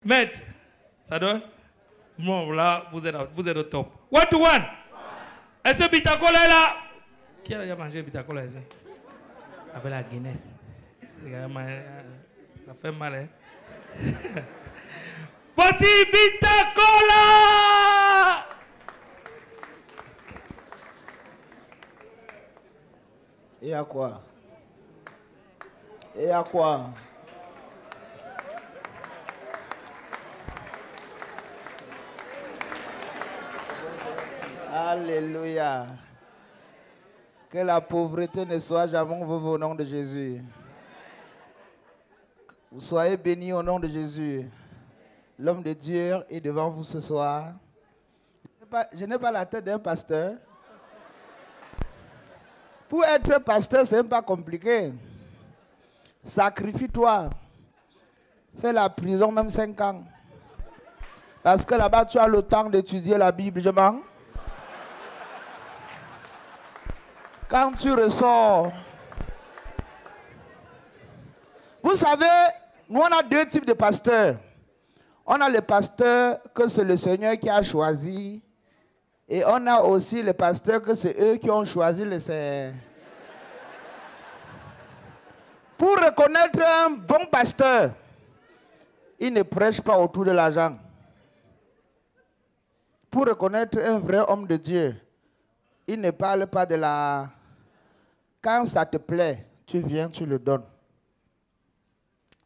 Maître, ça donne? Bon, là, vous êtes au top. One to one. Est-ce que Bitacola est là? Qui a déjà mangé Bitacola ici? Avec la Guinness. Ça fait mal, hein? Voici Bitacola! Et à quoi? Et à quoi? Alléluia. Que la pauvreté ne soit jamais au nom de Jésus. Vous soyez bénis au nom de Jésus. L'homme de Dieu est devant vous ce soir. Je n'ai pas la tête d'un pasteur. Pour être pasteur, ce n'est pas compliqué. Sacrifie-toi. Fais la prison même 5 ans. Parce que là-bas, tu as le temps d'étudier la Bible. Je mens. Quand tu ressors, vous savez, nous on a 2 types de pasteurs. On a les pasteurs que c'est le Seigneur qui a choisi. Et on a aussi les pasteurs que c'est eux qui ont choisi les... Pour reconnaître un bon pasteur, il ne prêche pas autour de l'argent. Pour reconnaître un vrai homme de Dieu, il ne parle pas de la... Quand ça te plaît, tu viens, tu le donnes.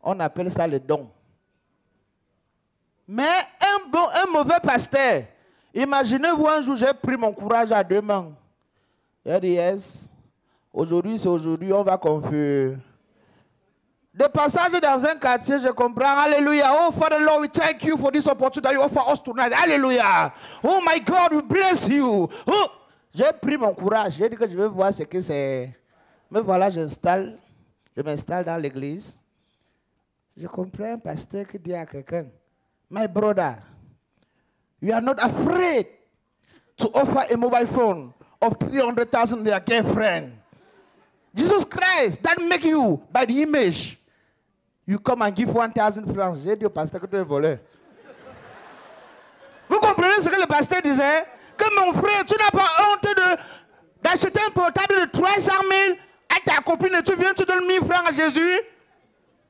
On appelle ça le don. Mais un mauvais pasteur, imaginez-vous un jour, j'ai pris mon courage à 2 mains. J'ai dit, yes, aujourd'hui c'est aujourd'hui, on va confier. De passage dans un quartier, je comprends. Alléluia. Oh, Father Lord, we thank you for this opportunity that you offer us tonight. Alléluia. Oh my God, we bless you. Oh. J'ai pris mon courage. J'ai dit que je vais voir ce que c'est. Mais voilà, je m'installe dans l'église. Je comprends un pasteur qui dit à quelqu'un, my brother, you are not afraid to offer a mobile phone of 300,000 to your girlfriend. Jesus Christ, that make you, by the image, you come and give 1,000 francs. J'ai dit au pasteur que tu es voleur. Vous comprenez ce que le pasteur disait? Que mon frère, tu n'as pas honte d'acheter un portable de 300 000 à ta copine et tu viens, tu donnes 1000 francs à Jésus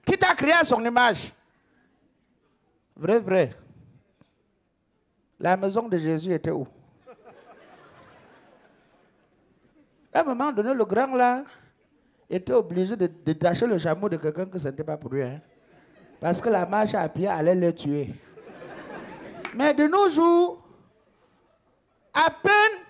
qui t'a créé à son image. Vrai, vrai. La maison de Jésus était où? À un moment donné, le grand là était obligé de détacher le chameau de quelqu'un que ce n'était pas pour lui. Hein? Parce que la marche à pied allait le tuer. Mais de nos jours, à peine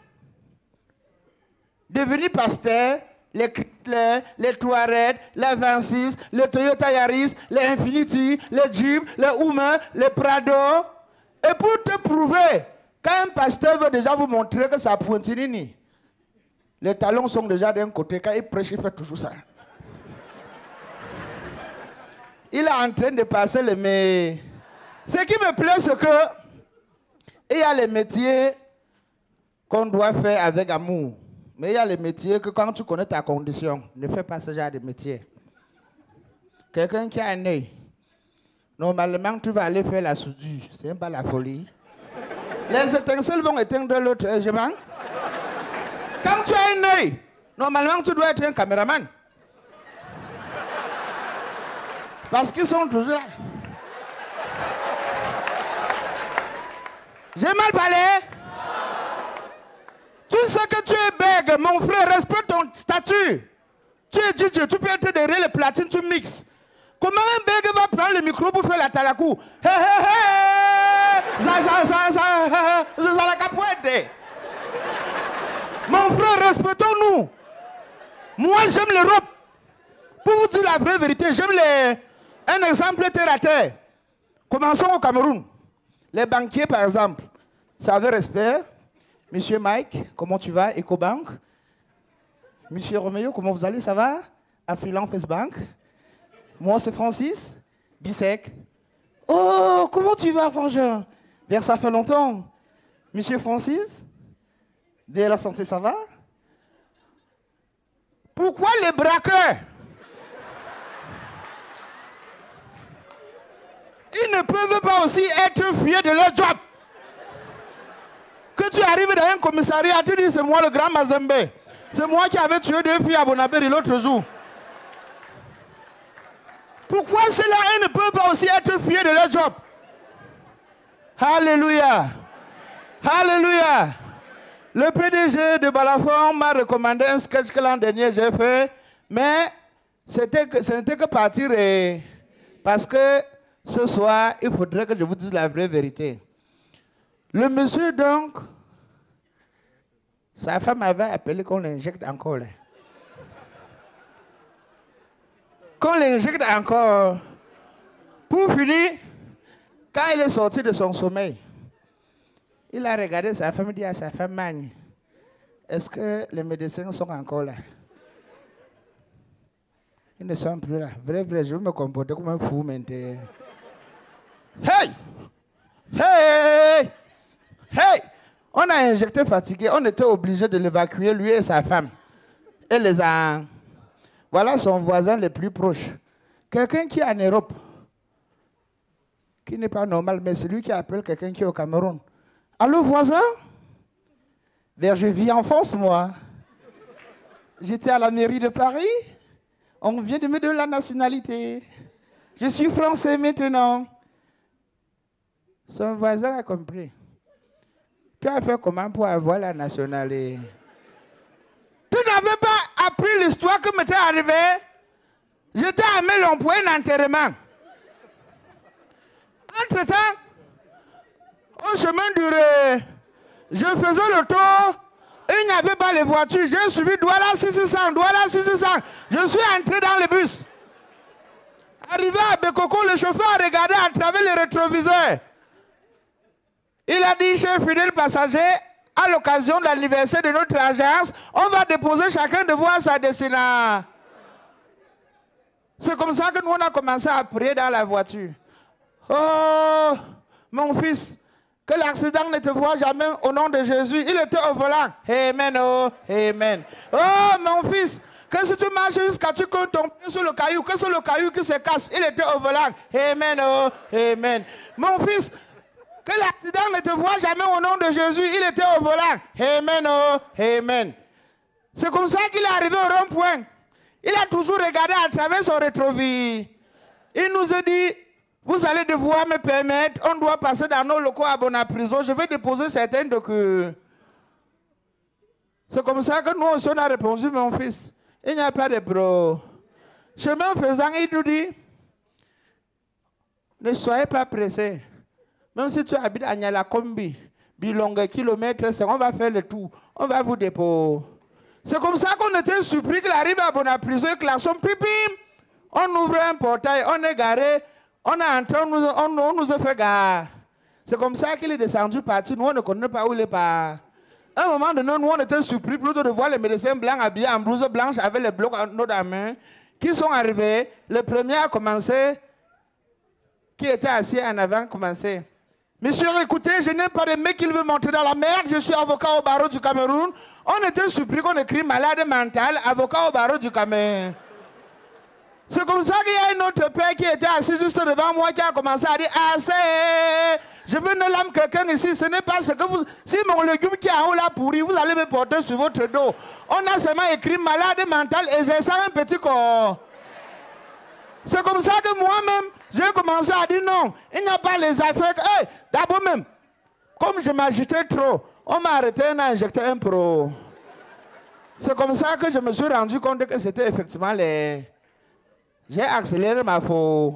devenu pasteur, les Chrysler, les Touareg, les 26, les Toyota Yaris, les Infiniti, les Jeep, les Hummer, les Prado. Et pour te prouver qu'un pasteur veut déjà vous montrer que ça pointinini, les talons sont déjà d'un côté. Quand il prêche, il fait toujours ça. Il est en train de passer le mais. Ce qui me plaît, c'est que il y a les métiers qu'on doit faire avec amour. Mais il y a les métiers que quand tu connais ta condition, ne fais pas ce genre de métier. Quelqu'un qui a un œil, normalement tu vas aller faire la soudure. C'est pas la folie. Les étincelles vont éteindre l'autre œil. Quand tu as un œil, normalement tu dois être un caméraman. Parce qu'ils sont toujours là. J'ai mal parlé? Tu sais que tu es bègue, mon frère, respecte ton statut. Tu es DJ, tu peux être derrière les platines, tu mixes. Comment un bègue va prendre le micro pour faire la talakou? Hé hé hé! Ça la capoeira. Mon frère, respectons-nous. Moi, j'aime l'Europe. Pour vous dire la vraie vérité, j'aime un exemple terre à terre. Commençons au Cameroun. Les banquiers, par exemple, ça avait respect. Monsieur Mike, comment tu vas? Ecobank. Monsieur Roméo, comment vous allez? Ça va? Affluent First Bank. Moi, c'est Francis. Bisec. Oh, comment tu vas, frangin? Bien, ça fait longtemps. Monsieur Francis. Bien, la santé, ça va? Pourquoi les braqueurs? Ils ne peuvent pas aussi être fiers de leur job. Que tu arrives dans un commissariat, tu dis c'est moi le grand Mazembe. C'est moi qui avais tué 2 filles à Bonabéry l'autre jour. Pourquoi ceux-là, ils ne peuvent pas aussi être fiers de leur job? Alléluia. Alléluia. Le PDG de Balafon m'a recommandé un sketch que l'an dernier j'ai fait, mais ce n'était que partir parce que ce soir, il faudrait que je vous dise la vraie vérité. Le monsieur, donc, sa femme avait appelé qu'on l'injecte encore. Qu'on l'injecte encore. Pour finir, quand il est sorti de son sommeil, il a regardé sa femme et dit à sa femme, Mani, est-ce que les médecins sont encore là? Ils ne sont plus là. Vrai, je vais me comporter comme un fou maintenant. Hey! Hey! Hey! On a injecté fatigué, on était obligé de l'évacuer, lui et sa femme. Et les a... Voilà son voisin le plus proche. Quelqu'un qui est en Europe, qui n'est pas normal, mais c'est lui qui appelle quelqu'un qui est au Cameroun. Allô, voisin? Je vis en France, moi. J'étais à la mairie de Paris. On vient de me donner la nationalité. Je suis français maintenant. Son voisin a compris. Tu as fait comment pour avoir la nationalité? Tu n'avais pas appris l'histoire qui m'était arrivée. J'étais à Melon pour un enterrement. Entre-temps, au chemin du... Je faisais le tour. Il n'y avait pas les voitures. J'ai suivi Douala 600, Douala 600. Je suis entré dans le bus. Arrivé à Bekoko, le chauffeur a regardé à travers les rétroviseurs. Il a dit, chers fidèles passagers, à l'occasion de l'anniversaire de notre agence, on va déposer chacun de vous à sa destination. C'est comme ça que nous on a commencé à prier dans la voiture. Oh, mon fils, que l'accident ne te voit jamais au nom de Jésus. Il était au volant. Amen, oh, amen. Oh, mon fils, que si tu marches jusqu'à tu comptes ton pied sur le caillou, que c'est le caillou qui se casse. Il était au volant. Amen, oh, amen. Mon fils, que l'accident ne te voit jamais au nom de Jésus. Il était au volant. Amen, oh, amen. C'est comme ça qu'il est arrivé au rond-point. Il a toujours regardé à travers son rétroviseur. Il nous a dit, vous allez devoir me permettre, on doit passer dans nos locaux à Bonaprison. Je vais déposer certains documents. C'est comme ça que nous aussi on a répondu, mon fils. Il n'y a pas de pro. Chemin faisant, il nous dit, ne soyez pas pressés. Même si tu habites à Nyalakombi, Bilonga, kilomètre, on va faire le tour. On va vous déposer. C'est comme ça qu'on était surpris qu'il arrive à Bonaprison et klaxon, pipim. On ouvre un portail, on est garé, on est entré, on nous a fait gare. C'est comme ça qu'il est descendu parti. Nous, on ne connaît pas où il est pas. À un moment donné, nous, on était surpris plutôt de voir les médecins blancs habillés en blouse blanche avec les blocs en nos mains qui sont arrivés. Le premier a commencé, qui était assis en avant, commencé. Monsieur, écoutez, je n'aime pas les mecs qui veulent monter dans la merde. Je suis avocat au barreau du Cameroun. On était surpris qu'on écrit malade mental, avocat au barreau du Cameroun. C'est comme ça qu'il y a un autre père qui était assis juste devant moi qui a commencé à dire « Ah, c'est... Je veux ne l'âme quelqu'un ici, ce n'est pas ce que vous... Si mon légume qui est en haut là pourri, vous allez me porter sur votre dos. » On a seulement écrit malade mental exerçant un petit corps. C'est comme ça que moi-même, j'ai commencé à dire non, il n'y a pas les affaires. Hey, d'abord même, comme je m'agitais trop, on m'a arrêté, on a injecté un pro. C'est comme ça que je me suis rendu compte que c'était effectivement les... J'ai accéléré ma faute.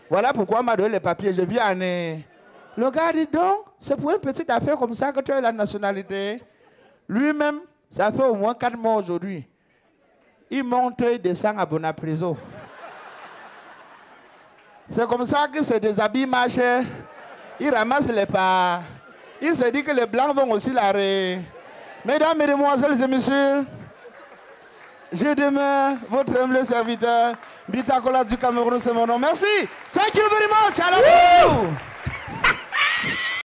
Voilà pourquoi on m'a donné les papiers. Je viens en... Le gars dit donc, c'est pour une petite affaire comme ça que tu as la nationalité. Lui-même, ça fait au moins 4 mois aujourd'hui. Il monte et descend à Bonaprison. C'est comme ça que se déshabille, marche. Il ramasse les pas. Il se dit que les blancs vont aussi l'arrêter. Mesdames, mesdemoiselles et messieurs, je demeure votre humble serviteur. Bitakola du Cameroun, c'est mon nom. Merci. Thank you very much. I love you.